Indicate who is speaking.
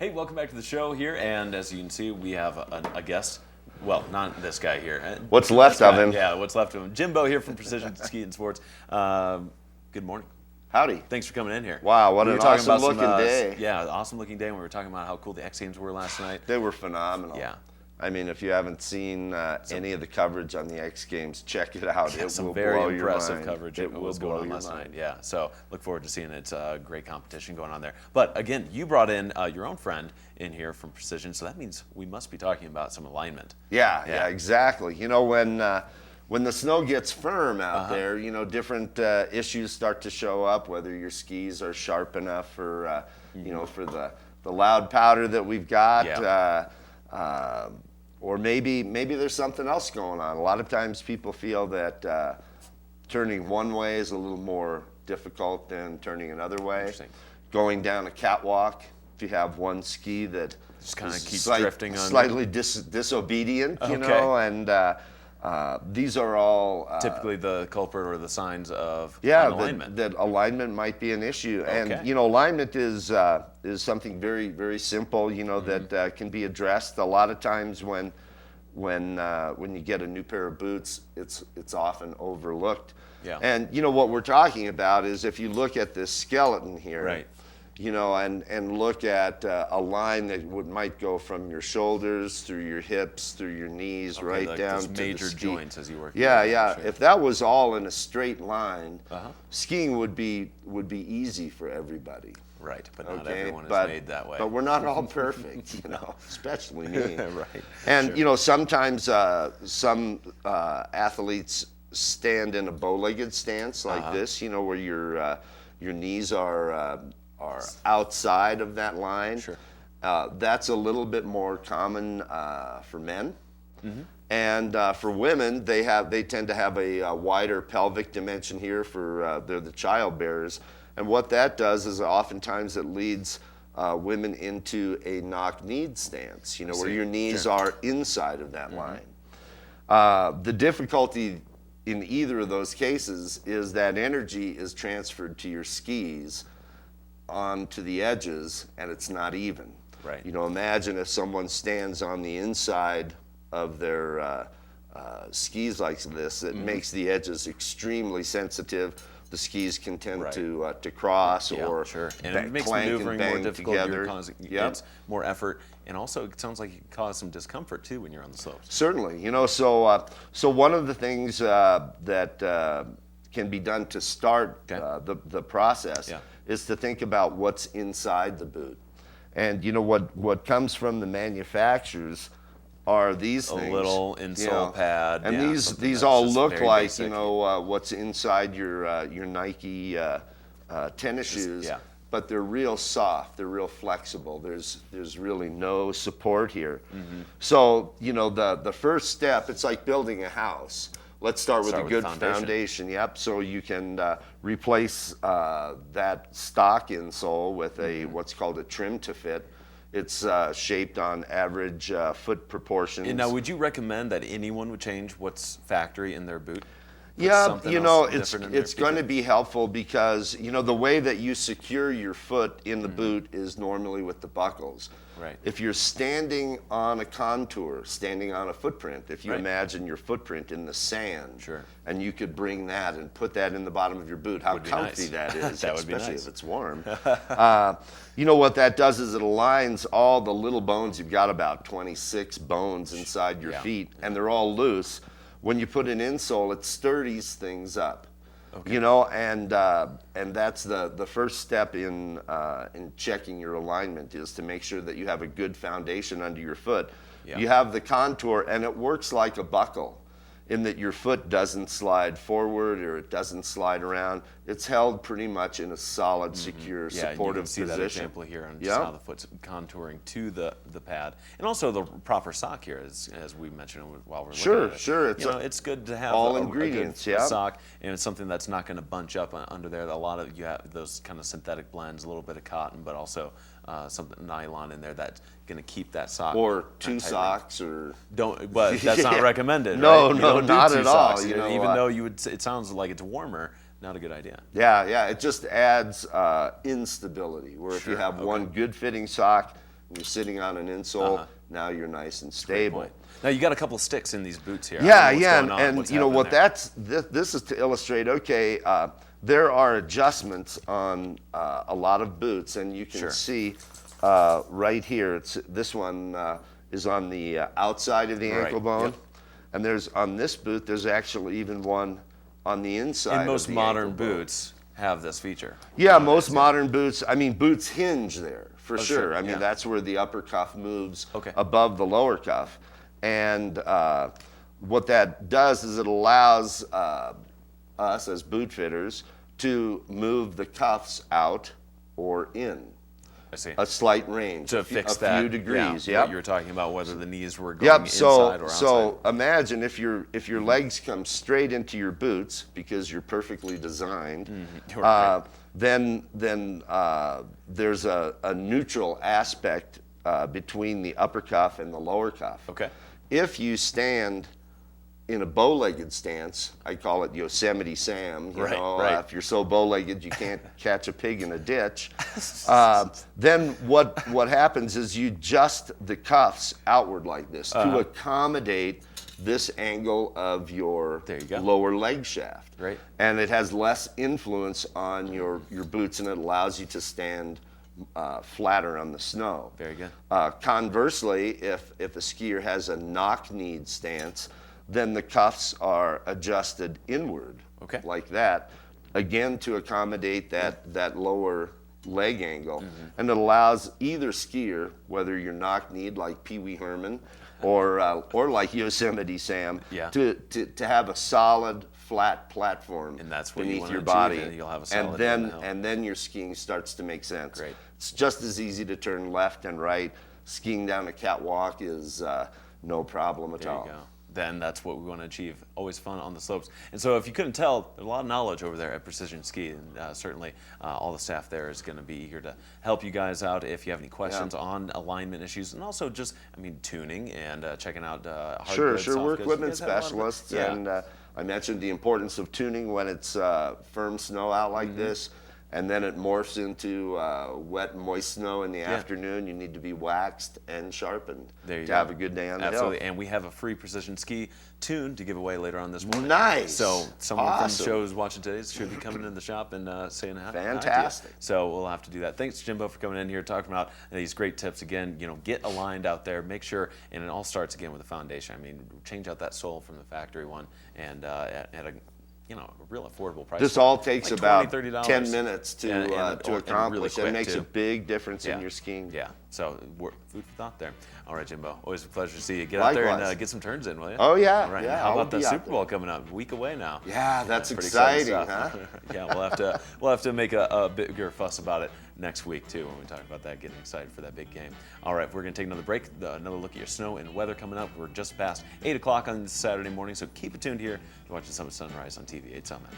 Speaker 1: Hey, welcome back to the show here, and as you can see, we have a guest. Well, not this guy here.
Speaker 2: What's left of him.
Speaker 1: Yeah, what's left of him. Jimbo here from Precision Ski and Sports. Good morning.
Speaker 2: Howdy.
Speaker 1: Thanks for coming in here.
Speaker 2: Wow, what
Speaker 1: We
Speaker 2: an
Speaker 1: were talking
Speaker 2: awesome
Speaker 1: about
Speaker 2: looking day.
Speaker 1: Yeah, awesome looking day. And we were talking about how cool the X Games were last night.
Speaker 2: They were phenomenal.
Speaker 1: Yeah.
Speaker 2: I mean, if you haven't seen any of the coverage on the X Games, check it out.
Speaker 1: Yeah,
Speaker 2: It
Speaker 1: some
Speaker 2: will
Speaker 1: very
Speaker 2: blow your
Speaker 1: impressive
Speaker 2: mind.
Speaker 1: coverage
Speaker 2: It
Speaker 1: of what
Speaker 2: will
Speaker 1: was going
Speaker 2: blow
Speaker 1: on
Speaker 2: your
Speaker 1: last
Speaker 2: mind.
Speaker 1: night. Yeah, so look forward to seeing it. It's a great competition going on there. But again, you brought in your own friend in here from Precision, so that means we must be talking about some alignment.
Speaker 2: Yeah, exactly. You know, when the snow gets firm out there, you know, different issues start to show up, whether your skis are sharp enough for, you know, for the loud powder that we've got.
Speaker 1: Yeah.
Speaker 2: Or maybe there's something else going on. A lot of times people feel that turning one way is a little more difficult than turning another way.
Speaker 1: Interesting.
Speaker 2: Going down a catwalk, if you have one ski that
Speaker 1: Just kind of
Speaker 2: is
Speaker 1: keeps drifting on.
Speaker 2: slightly disobedient, you know, and these are all
Speaker 1: Typically the culprit or the signs of alignment.
Speaker 2: that alignment might be an issue.
Speaker 1: Okay.
Speaker 2: And you know, alignment is something very, very simple, you know, that can be addressed. A lot of times when you get a new pair of boots, it's often overlooked.
Speaker 1: Yeah.
Speaker 2: And you know what we're talking about is if you look at this skeleton here,
Speaker 1: Right.
Speaker 2: you know, and look at a line that might go from your shoulders through your hips, through your knees,
Speaker 1: Okay,
Speaker 2: right
Speaker 1: like
Speaker 2: down
Speaker 1: those
Speaker 2: to
Speaker 1: major
Speaker 2: the ski.
Speaker 1: joints as you work.
Speaker 2: Yeah,
Speaker 1: your-
Speaker 2: yeah.
Speaker 1: Sure.
Speaker 2: If that was all in a straight line,
Speaker 1: Uh-huh.
Speaker 2: skiing would be easy for everybody.
Speaker 1: Right, but not
Speaker 2: Okay,
Speaker 1: everyone is
Speaker 2: but,
Speaker 1: made that way.
Speaker 2: but we're not all perfect, you know, especially me.
Speaker 1: Right.
Speaker 2: And
Speaker 1: Sure.
Speaker 2: you know, sometimes some athletes stand in a bow-legged stance like this, you know, where your knees are outside of that line.
Speaker 1: Sure.
Speaker 2: That's a little bit more common for men.
Speaker 1: Mm-hmm.
Speaker 2: And for women, they tend to have a wider pelvic dimension here for they're the child bearers. And what that does is oftentimes it leads women into a knock-kneed stance, you know, where
Speaker 1: see.
Speaker 2: your knees
Speaker 1: Sure.
Speaker 2: are inside of that line. The difficulty in either of those cases is that energy is transferred to your skis onto the edges, and it's not even.
Speaker 1: Right.
Speaker 2: You know, imagine if someone stands on the inside of their skis like this, it makes the edges extremely sensitive. The skis can tend
Speaker 1: Right.
Speaker 2: to cross
Speaker 1: Yeah,
Speaker 2: or
Speaker 1: sure. And
Speaker 2: ba-
Speaker 1: it makes
Speaker 2: clank and
Speaker 1: maneuvering more
Speaker 2: bang
Speaker 1: difficult.
Speaker 2: together.
Speaker 1: You're causing
Speaker 2: Yep.
Speaker 1: it's more effort, and also it sounds like it can cause some discomfort too when you're on the slopes.
Speaker 2: Certainly, you know, so one of the things that can be done to start
Speaker 1: Okay.
Speaker 2: the process
Speaker 1: Yeah.
Speaker 2: is to think about what's inside the boot. And you know what comes from the manufacturers are these
Speaker 1: A
Speaker 2: things.
Speaker 1: little
Speaker 2: you
Speaker 1: insole
Speaker 2: know.
Speaker 1: pad,
Speaker 2: and
Speaker 1: yeah,
Speaker 2: these
Speaker 1: something
Speaker 2: these
Speaker 1: that's
Speaker 2: all
Speaker 1: just
Speaker 2: look
Speaker 1: very
Speaker 2: like
Speaker 1: basic.
Speaker 2: you know what's inside your Nike tennis shoes.
Speaker 1: yeah.
Speaker 2: But they're real soft. They're real flexible. There's really no support here.
Speaker 1: Mm-hmm.
Speaker 2: So you know the first step. It's like building a house. Let's start with a good
Speaker 1: foundation.
Speaker 2: Yep. So you can replace that stock insole with a what's called a trim to fit. It's shaped on average foot proportions.
Speaker 1: And now, would you recommend that anyone would change what's factory in their boot? Put
Speaker 2: Yeah,
Speaker 1: something
Speaker 2: you know,
Speaker 1: else
Speaker 2: it's
Speaker 1: different in there?
Speaker 2: going to be helpful because you know the way that you secure your foot in the
Speaker 1: Mm-hmm.
Speaker 2: boot is normally with the buckles.
Speaker 1: Right.
Speaker 2: If you're standing on a contour, standing on a footprint, if you
Speaker 1: Right.
Speaker 2: imagine your footprint in the sand,
Speaker 1: Sure.
Speaker 2: and you could bring that and put that in the bottom of your boot, how
Speaker 1: Would be
Speaker 2: comfy
Speaker 1: nice.
Speaker 2: that is,
Speaker 1: That would be
Speaker 2: especially
Speaker 1: nice.
Speaker 2: if it's warm. You know what that does is it aligns all the little bones. You've got about 26 bones inside your
Speaker 1: Yeah.
Speaker 2: feet, and they're all loose. When you put an insole, it sturdies things up.
Speaker 1: Okay.
Speaker 2: You know, and that's the first step in checking your alignment is to make sure that you have a good foundation under your foot.
Speaker 1: Yeah.
Speaker 2: You have the contour, and it works like a buckle in that your foot doesn't slide forward or it doesn't slide around. It's held pretty much in a solid, secure,
Speaker 1: Yeah, and you
Speaker 2: supportive
Speaker 1: can see that
Speaker 2: position.
Speaker 1: example here on just
Speaker 2: Yeah.
Speaker 1: how the foot's contouring to the pad, and also the proper sock here, as we mentioned while we're
Speaker 2: Sure,
Speaker 1: looking at it.
Speaker 2: sure,
Speaker 1: You know, it's good to have
Speaker 2: all
Speaker 1: a
Speaker 2: ingredients,
Speaker 1: good
Speaker 2: yeah.
Speaker 1: sock, and it's something that's not going to bunch up under there. A lot of you have those kind of synthetic blends, a little bit of cotton, but also something nylon in there that's going to keep that sock.
Speaker 2: Or
Speaker 1: not
Speaker 2: two
Speaker 1: tight.
Speaker 2: socks, or
Speaker 1: Don't, but that's not
Speaker 2: Yeah.
Speaker 1: recommended.
Speaker 2: No,
Speaker 1: right? You
Speaker 2: no,
Speaker 1: don't do
Speaker 2: not
Speaker 1: two
Speaker 2: at all,
Speaker 1: socks.
Speaker 2: you know,
Speaker 1: Even though you would, it sounds like it's warmer. Not a good idea.
Speaker 2: yeah, it just adds instability. Where if you
Speaker 1: Sure,
Speaker 2: have
Speaker 1: okay.
Speaker 2: one good fitting sock, You're sitting on an insole.
Speaker 1: Uh-huh.
Speaker 2: Now you're nice and
Speaker 1: Great
Speaker 2: stable.
Speaker 1: point. Now you got a couple of sticks in these boots here. I
Speaker 2: Yeah,
Speaker 1: don't know what's
Speaker 2: yeah,
Speaker 1: going on,
Speaker 2: and
Speaker 1: what's
Speaker 2: you know
Speaker 1: happening
Speaker 2: what?
Speaker 1: there.
Speaker 2: This is to illustrate. Okay, there are adjustments on a lot of boots, and you can
Speaker 1: Sure.
Speaker 2: see right here. This one is on the outside of the
Speaker 1: Right,
Speaker 2: ankle bone,
Speaker 1: yep.
Speaker 2: and there's on this boot. There's actually even one on the inside.
Speaker 1: And
Speaker 2: of
Speaker 1: most
Speaker 2: the
Speaker 1: modern
Speaker 2: ankle bone.
Speaker 1: boots have this feature.
Speaker 2: Yeah, most modern boots. I mean, boots hinge there for
Speaker 1: Oh,
Speaker 2: sure.
Speaker 1: sure,
Speaker 2: I mean,
Speaker 1: yeah.
Speaker 2: that's where the upper cuff moves
Speaker 1: Okay.
Speaker 2: above the lower cuff, and what that does is it allows us as boot fitters to move the cuffs out or in
Speaker 1: I see.
Speaker 2: a slight range,
Speaker 1: To fix
Speaker 2: a
Speaker 1: that.
Speaker 2: few degrees.
Speaker 1: Yeah,
Speaker 2: Yep.
Speaker 1: what you were talking about, whether the knees were going
Speaker 2: Yep.
Speaker 1: inside or outside.
Speaker 2: So imagine if your legs come straight into your boots because you're perfectly designed.
Speaker 1: You're right.
Speaker 2: Then there's a neutral aspect between the upper cuff and the lower cuff.
Speaker 1: Okay.
Speaker 2: If you stand in a bow-legged stance, I call it Yosemite Sam. You
Speaker 1: Right,
Speaker 2: know,
Speaker 1: right.
Speaker 2: if you're so bow-legged you can't catch a pig in a ditch, then what happens is you adjust the cuffs outward like this to accommodate this angle of your
Speaker 1: There you go.
Speaker 2: lower leg shaft.
Speaker 1: Right.
Speaker 2: And it has less influence on your boots, and it allows you to stand flatter on the snow.
Speaker 1: Very good.
Speaker 2: Conversely, if a skier has a knock-kneed stance, then the cuffs are adjusted inward,
Speaker 1: Okay.
Speaker 2: like that, again to accommodate that lower leg angle,
Speaker 1: Mm-hmm.
Speaker 2: and it allows either skier, whether you're knock-kneed like Pee Wee Herman, or like Yosemite Sam,
Speaker 1: Yeah.
Speaker 2: to have a solid flat platform
Speaker 1: And that's what you
Speaker 2: beneath
Speaker 1: wanna
Speaker 2: your
Speaker 1: achieve,
Speaker 2: body,
Speaker 1: and you'll have a
Speaker 2: and
Speaker 1: solid
Speaker 2: then
Speaker 1: downhill.
Speaker 2: and then your skiing starts to make sense.
Speaker 1: Great.
Speaker 2: It's just as easy to turn left and right. Skiing down a catwalk is no problem at
Speaker 1: There
Speaker 2: all.
Speaker 1: you go. Then that's what we want to achieve. Always fun on the slopes. And so if you couldn't tell, there's a lot of knowledge over there at Precision Ski. And certainly all the staff there is going to be eager to help you guys out if you have any questions on alignment issues. And also just, I mean, tuning and checking out hard
Speaker 2: Sure,
Speaker 1: goods,
Speaker 2: sure.
Speaker 1: soft
Speaker 2: We're
Speaker 1: goods. You
Speaker 2: equipment
Speaker 1: guys have a lot of-
Speaker 2: specialists,
Speaker 1: Yeah.
Speaker 2: and I mentioned the importance of tuning when it's firm snow out
Speaker 1: Mm-hmm.
Speaker 2: like this, and then it morphs into wet, moist snow in the afternoon. You need to be waxed and sharpened
Speaker 1: There you
Speaker 2: to
Speaker 1: go.
Speaker 2: have a good day on the
Speaker 1: Absolutely.
Speaker 2: hill.
Speaker 1: And we have a free Precision Ski tune to give away later on this morning.
Speaker 2: Nice.
Speaker 1: So someone from
Speaker 2: Awesome.
Speaker 1: the show who's watching today should be coming in the shop and saying hi.
Speaker 2: Fantastic.
Speaker 1: So we'll have to do that. Thanks, Jimbo, for coming in here talking about these great tips. Again, get aligned out there. Make sure, and it all starts again with the foundation. I mean, change out that sole from the factory one, and at a a real affordable price.
Speaker 2: This all takes
Speaker 1: like
Speaker 2: about
Speaker 1: $20, $30.
Speaker 2: 10 minutes to
Speaker 1: And
Speaker 2: accomplish.
Speaker 1: really
Speaker 2: It makes a
Speaker 1: quick, too.
Speaker 2: big difference in your skiing.
Speaker 1: Yeah. So food for thought there. All right, Jimbo. Always a pleasure to see you. Get out there
Speaker 2: Likewise.
Speaker 1: and get some turns in, will you?
Speaker 2: Oh, yeah,
Speaker 1: All right.
Speaker 2: yeah,
Speaker 1: How
Speaker 2: I'll
Speaker 1: about the
Speaker 2: be out
Speaker 1: Super Bowl coming up? A week away now.
Speaker 2: Yeah, that's
Speaker 1: Pretty
Speaker 2: exciting,
Speaker 1: stuff.
Speaker 2: huh?
Speaker 1: Yeah, we'll have to make a bigger fuss about it next week too when we talk about that. Getting excited for that big game. All right, we're gonna take another break. Another look at your snow and weather coming up. We're just past 8 o'clock on Saturday morning, so keep it tuned here. You're watching Summit Sunrise on TV 8 Summit.